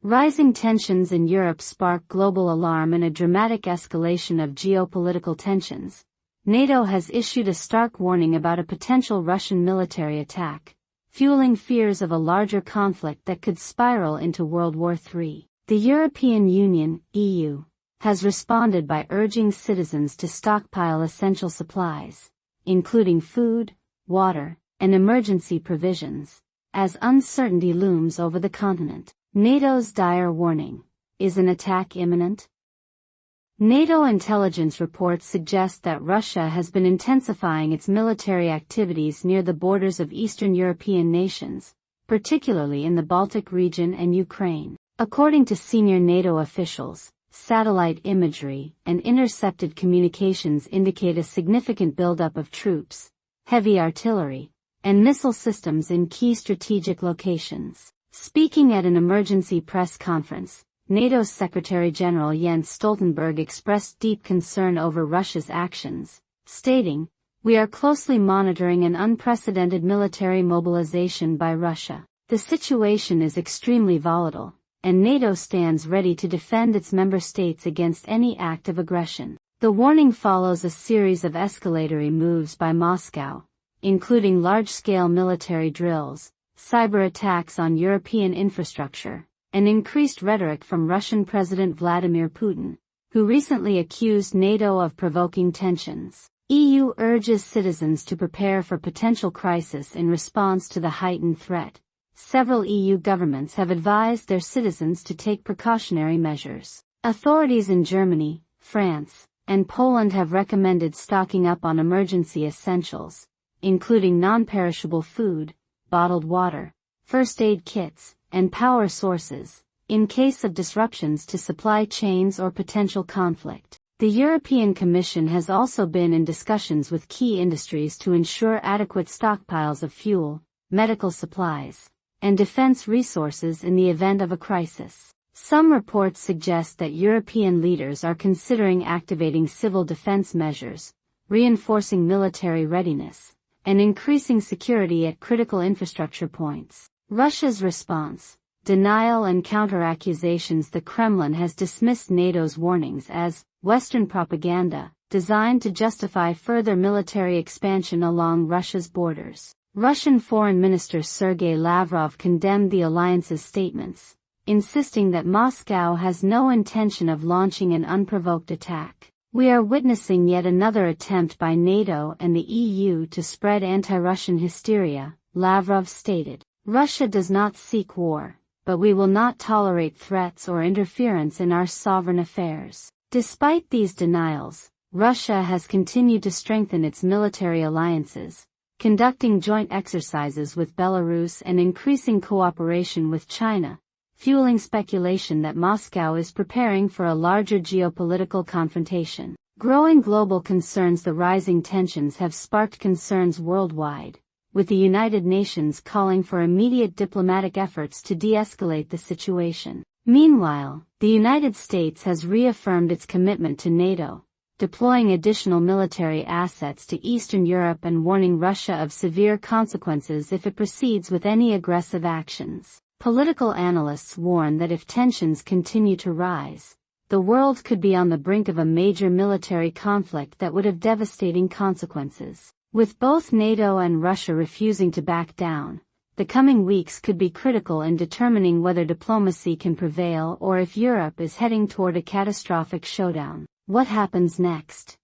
Rising tensions in Europe spark global alarm and a dramatic escalation of geopolitical tensions. NATO has issued a stark warning about a potential Russian military attack, fueling fears of a larger conflict that could spiral into World War III. The European Union, EU, has responded by urging citizens to stockpile essential supplies, including food, water, and emergency provisions, as uncertainty looms over the continent. NATO's dire warning: is an attack imminent? NATO intelligence reports suggest that Russia has been intensifying its military activities near the borders of Eastern European nations, particularly in the Baltic region and Ukraine. According to senior NATO officials, satellite imagery and intercepted communications indicate a significant buildup of troops, heavy artillery, and missile systems in key strategic locations. Speaking at an emergency press conference, NATO Secretary-General Jens Stoltenberg expressed deep concern over Russia's actions, stating, "We are closely monitoring an unprecedented military mobilization by Russia. The situation is extremely volatile, and NATO stands ready to defend its member states against any act of aggression." The warning follows a series of escalatory moves by Moscow, including large-scale military drills, cyber attacks on European infrastructure, and increased rhetoric from Russian President Vladimir Putin, who recently accused NATO of provoking tensions. EU urges citizens to prepare for potential crisis in response to the heightened threat. Several EU governments have advised their citizens to take precautionary measures. Authorities in Germany, France, and Poland have recommended stocking up on emergency essentials, including non-perishable food, bottled water, first aid kits, and power sources, in case of disruptions to supply chains or potential conflict. The European Commission has also been in discussions with key industries to ensure adequate stockpiles of fuel, medical supplies, and defense resources in the event of a crisis. Some reports suggest that European leaders are considering activating civil defense measures, reinforcing military readiness, and increasing security at critical infrastructure points. Russia's response: denial and counter-accusations. The Kremlin has dismissed NATO's warnings as Western propaganda, designed to justify further military expansion along Russia's borders. Russian Foreign Minister Sergei Lavrov condemned the alliance's statements, insisting that Moscow has no intention of launching an unprovoked attack. "We are witnessing yet another attempt by NATO and the EU to spread anti-Russian hysteria," Lavrov stated. "Russia does not seek war, but we will not tolerate threats or interference in our sovereign affairs." Despite these denials, Russia has continued to strengthen its military alliances, conducting joint exercises with Belarus and increasing cooperation with China, fueling speculation that Moscow is preparing for a larger geopolitical confrontation. Growing global concerns. The rising tensions have sparked concerns worldwide, with the United Nations calling for immediate diplomatic efforts to de-escalate the situation. Meanwhile, the United States has reaffirmed its commitment to NATO, deploying additional military assets to Eastern Europe and warning Russia of severe consequences if it proceeds with any aggressive actions. Political analysts warn that if tensions continue to rise, the world could be on the brink of a major military conflict that would have devastating consequences. With both NATO and Russia refusing to back down, the coming weeks could be critical in determining whether diplomacy can prevail or if Europe is heading toward a catastrophic showdown. What happens next?